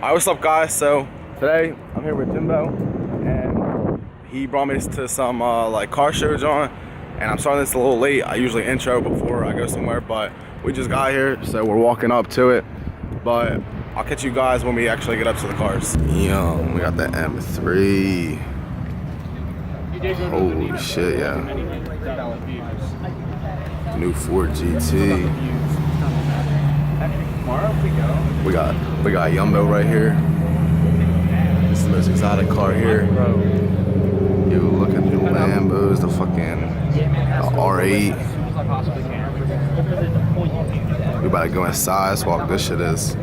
Alright, what's up guys? So today I'm here with Jimbo and he brought me to some like car show, John, and I'm starting this a little late. I usually intro before I go somewhere, but we just got here, so we're walking up to it. But I'll catch you guys when we actually get up to the cars. Yo, we got the M3. Holy shit, yeah. New Ford GT. We got Yumbo right here. This is the most exotic car here. Yo, look at the Lambos, the fucking R8. We about to go inside, that's what this shit is.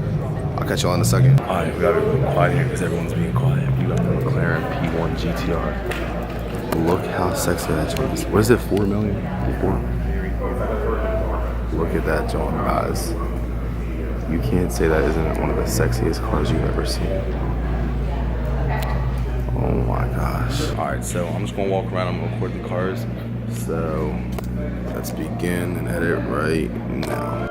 I'll catch y'all in a second. Alright, we gotta be really quiet here because everyone's being quiet. We got the McLaren P1 GTR. Look how sexy that joint is. What is it, 4 million? 4? Look at that joint, guys. You can't say that isn't one of the sexiest cars you've ever seen. Oh my gosh. Alright, so I'm just gonna walk around, I'm gonna record the cars. So let's begin and edit right now.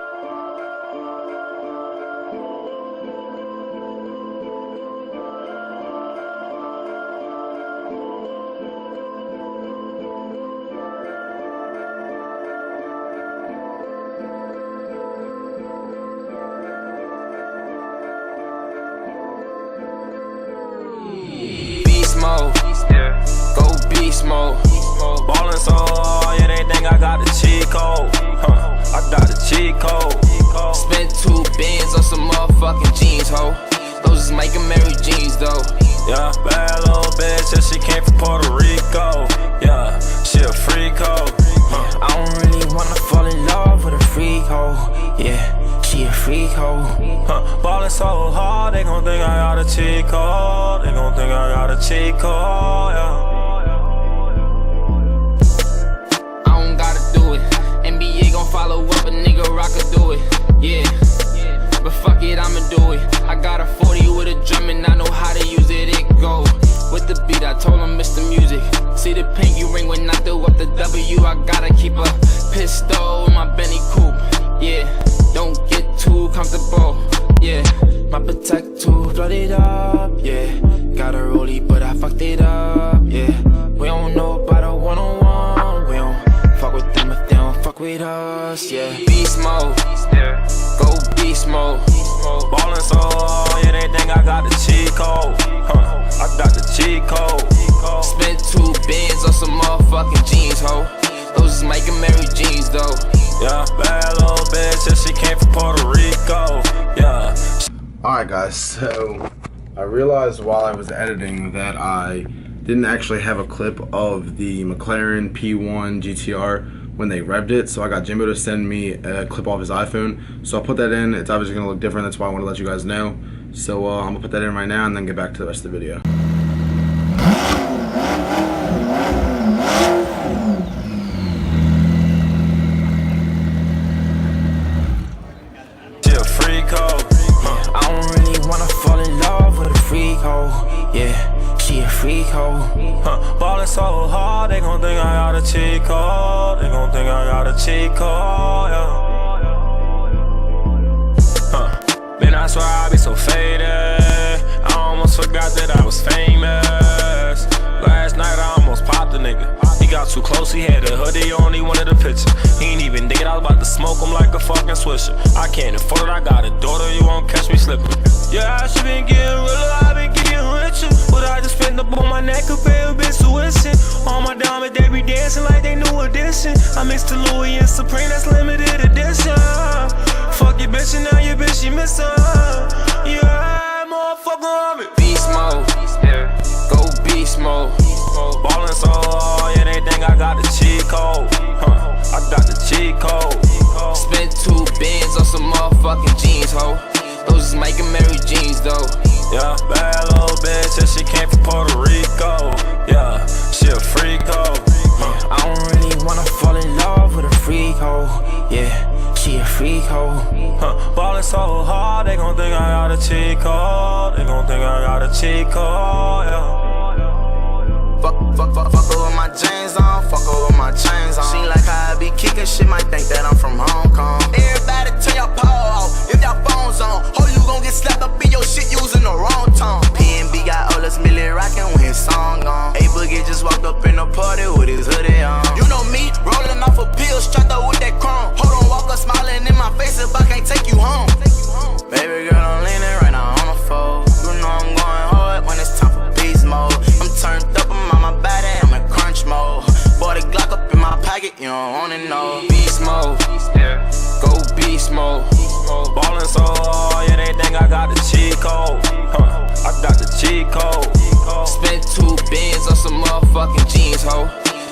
Mode. Go beast mode. Ballin' so hard, yeah, they think I got the cheat code. I got the cheat code. Spent 2 bands on some motherfucking jeans, ho. Those is making Mary jeans, though. Yeah, bad little bitch, yeah, she came from Puerto Rico. Yeah, she a freak ho. I don't really wanna fall in love with a freak ho. Yeah, she a freak ho. Ballin' so hard, they gon' think I got a cheat code. They gon' think I got a cheat code, yeah. I don't gotta do it. NBA gon' follow up, a nigga rock could do it. Yeah, but fuck it, I'ma do it. I got a 40 with a drum and I know how to use it. It go with the beat, I told him it's the music. See the pinky ring when I throw up the W. I gotta keep a pistol in my Benny coupe. Yeah, don't get too comfortable. Yeah, my protector flooded up. Yeah, got a rollie but I fucked it up. Yeah, we don't know about a one-on-one. We don't fuck with them if they don't fuck with us. Yeah, beast mode. Go beast mode. Ballin' so hard, yeah, they think I got the cheat code. I got the cheat code. Spent 2 bands on some motherfucking jeans, ho. Those is making Mary jeans, though. Yeah, bad little bitch, yeah, she came from Puerto Rico. Yeah. Alright guys, so I realized while I was editing that I didn't actually have a clip of the McLaren P1 GTR when they revved it, so I got Jimbo to send me a clip off his iPhone. So I'll put that in. It's obviously gonna look different, that's why I want to let you guys know. So I'm gonna put that in right now and then get back to the rest of the video. She a freak ho. I don't really wanna fall in love with a freak ho. Yeah, she a freak ho. Ballin' so hard, they gon' think I got a cheat code. They gon' think I got a cheat code, yeah. Man, I swear I be so faded. I almost forgot that I was famous. Last night I almost popped a nigga. He got too close, he had a hoodie on, he wanted a picture. He ain't even think I was about to smoke him like a fucking swisher. I can't afford it, I got a daughter, you won't catch me slipping. Yeah, she been getting realer, I been getting richer. But I just spent up on my neck, a pay a bitch tuition. All my diamonds, they be dancing like they new edition. I mixed the Louis and Supreme, that's limited edition. Fuck your bitch and now your bitch, she missing. Yeah, motherfucker, I'm it. Beast mode, go beast mode. Ballin' so hard, yeah, they think I got the cheat code. I got the cheat code. Spent 2 bands on some motherfucking jeans, ho. Those is making Mary jeans, though. Yeah, bad little bitch, yeah, she came from Puerto Rico. Yeah, she a freak ho. I don't really wanna fall in love with a freak ho. Yeah, she a freak ho. Ballin' so hard, they gon' think I got a cheat code. They gon' think I got a cheat code, yeah. Fuck her with my jeans on, fuck her with my chains on. She like how I be kicking shit, might think that I'm from Hong Kong. Everybody turn your power off, if y'all phones on. Ho, you gon' get slapped up in your shit using the wrong up in the party with his hoodie on. You know me, rolling off a pill, strapped up with that chrome. Hold on, walk up, smiling in my face if I can't take you home. Baby girl, I'm leaning right now on the phone. You know I'm going hard when it's time for beast mode. I'm turned up, I'm on my body, I'm in crunch mode. Bought a Glock up in my pocket, you don't wanna know. Beast mode, go beast mode. Ballin' so hard, yeah, they think I got the cheat code. I got the cheat code. Spent 2 bands on some motherfucking jeans, ho.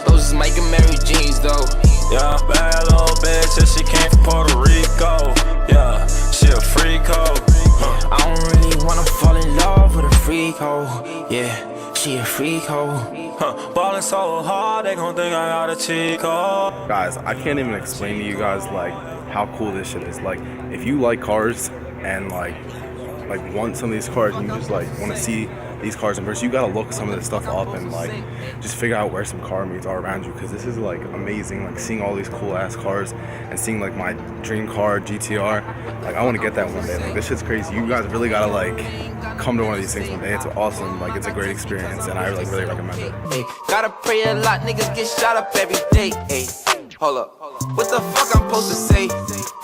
Those is Mike and Mary jeans, though. Yeah, bad little bitch, and she came from Puerto Rico. Yeah, she a freak hoe. I don't really wanna fall in love with a freak hoe. Yeah, she a freak hoe. Ballin' so hard, they gon' think I got a cheat code. Guys, I can't even explain to you guys like how cool this shit is. Like, if you like cars and like want some of these cars and you just like want to see these cars in person, you gotta look some of this stuff up and like just figure out where some car meets are around you, because this is like amazing. Like seeing all these cool ass cars and seeing like my dream car GTR, like I want to get that one day. Like this shit's crazy. You guys really gotta like come to one of these things one day. It's awesome. Like it's a great experience and I like really recommend it. Hey, gotta pray a lot, niggas get shot up every day. Hey, hold up, what the fuck I'm supposed to say?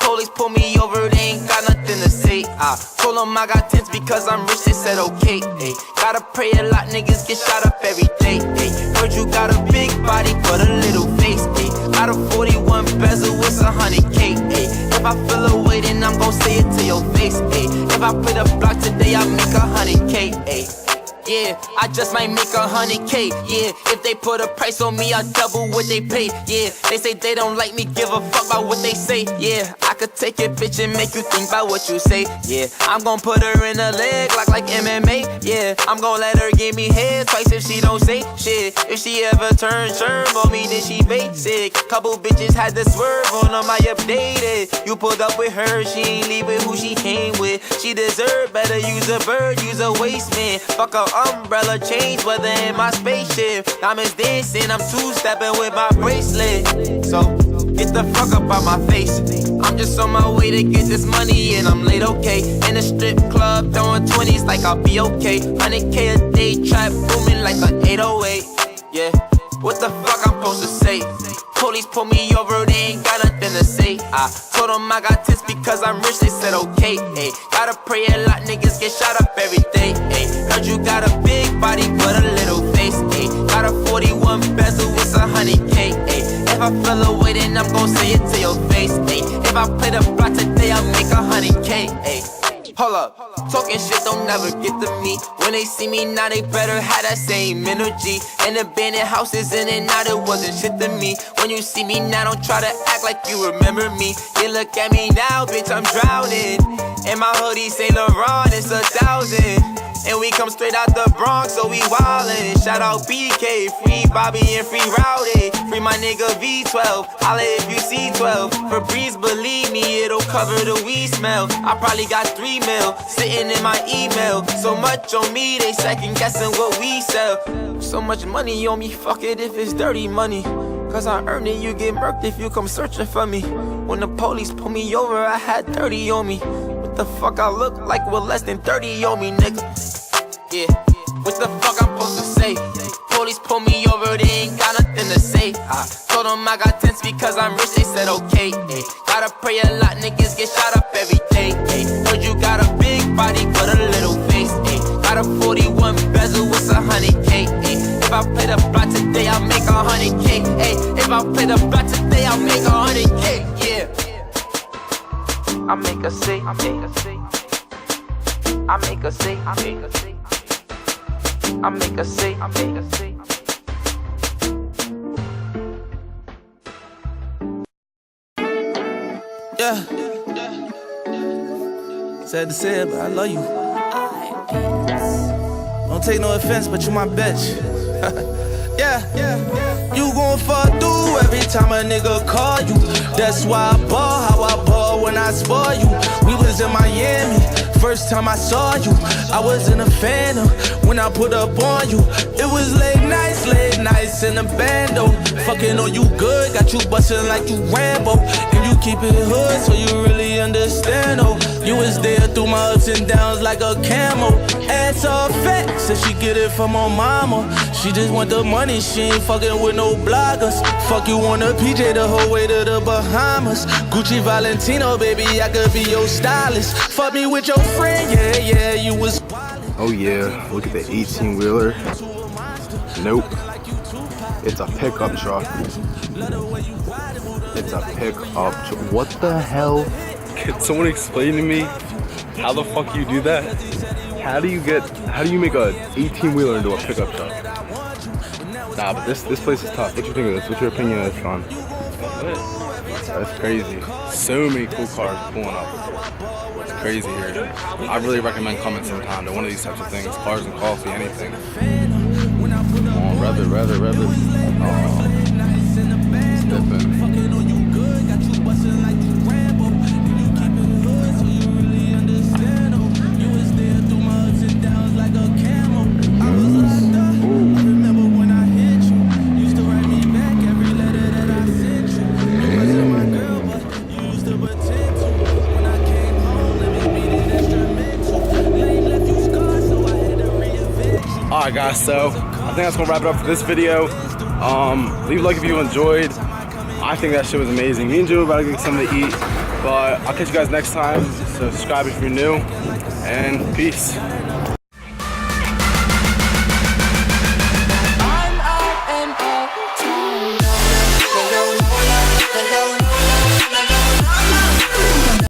Police pull me over, they ain't got nothing to say. I told them I got tents because I'm rich, they said okay. Ay, gotta pray a lot, niggas get shot up every day. Ay, heard you got a big body but a little face. Ay, got a 41 bezel with 100K. Ay, if I feel a way, then I'm gon' say it to your face. Ay, if I put a block today, I make 100K. Ay. Yeah, I just might make 100K. Yeah, if they put a price on me, I double what they pay. Yeah, they say they don't like me, give a fuck about what they say. Yeah, I could take your bitch and make you think about what you say. Yeah, I'm gon' put her in a leg like MMA. Yeah, I'm gon' let her give me head twice if she don't say shit. If she ever turns sherm on me, then she basic. Couple bitches had to swerve on them, I updated. You pulled up with her, she ain't leave with who she came with. She deserve better, use a bird, use a waste man. Fuck a umbrella, change weather in my spaceship. Diamonds dancing, I'm two-stepping with my bracelet. So, get the fuck up out my face. I'm just on my way to get this money and I'm late, okay. In a strip club, throwing 20s like I'll be okay. 100K a day, trap booming like a 808. Yeah, what the fuck I'm supposed to say? Police pull me over, they ain't got nothing to say. I told them I got tits because I'm rich, they said okay. Ay, gotta pray a lot, niggas get shot up every day. Ay, heard you got a big body but a little face. Ay, got a 41 bezel with 100K. Ay, if I feel away, then I'm gon' say it to your face. Ay, if I play the block today, I'll make 100K. Ay. Hold up, talking shit don't never get to me. When they see me now, they better have that same energy. And abandoned houses in and out, it wasn't shit to me. When you see me now, don't try to act like you remember me. You look at me now, bitch, I'm drowning. And my hoodie say Laurent, it's 1,000. And we come straight out the Bronx, so we wildin'. Shout out BK, free Bobby and free Rowdy. Free my nigga V12, holla if you see 12. Febreze, believe me, it'll cover the weed smell. I probably got 3 mil sitting in my email. So much on me, they second guessing what we sell. So much money on me, fuck it if it's dirty money. Cause I earned it, you get murked if you come searching for me. When the police pull me over, I had 30 on me. What the fuck I look like with less than 30 on me, nigga? Yeah, what the fuck I'm supposed to say? Police pull me over, they ain't got nothing to say. I told them I got tents because I'm rich, they said okay. Ay, gotta pray a lot, niggas get shot up every day. Ay, heard you got a big body but a little face. Ay, got a 41 bezel with 100K. Ay, if I play the block today, I'll make 100K. Ay, if I play the block today, I'll make 100K. Yeah, I make a say, I make a say, I make a say, I make a say, I make a say, I make a say. Yeah, sad to say it, but I love you. Don't take no offense, but you my bitch. Yeah, you gon' fuck through every time a nigga call you. That's why I ball how I ball when I spoil you. We was in Miami, first time I saw you. I was in a Phantom when I put up on you. It was late nights in the bando. Fucking on you good, got you bustin' like you Rambo. And you keep it hood, so you really understand, oh. You was there through my ups and downs like a camel. Ass all fat, said she get it from her mama. She just want the money, she ain't fucking with no bloggers. Fuck you on a PJ the whole way to the Bahamas. Gucci Valentino, baby, I could be your stylist. Fuck me with your friend, yeah, yeah, you was. Oh yeah, look at the 18-wheeler. Nope. It's a pickup truck. It's a pickup truck. What the hell? Can someone explain to me how the fuck you do that? How do you make a 18-wheeler into a pickup truck? Nah, but this place is tough. What you think of this? What's your opinion of this, Sean? That's crazy. So many cool cars pulling up. It's crazy here. I really recommend coming sometime to one of these types of things. Cars and coffee, anything. Oh, rev it. Oh, stepping. Alright guys, so I think that's gonna wrap it up for this video. Leave a like if you enjoyed. I think that shit was amazing. Me and Joe are about to get something to eat, but I'll catch you guys next time. So subscribe if you're new, and peace.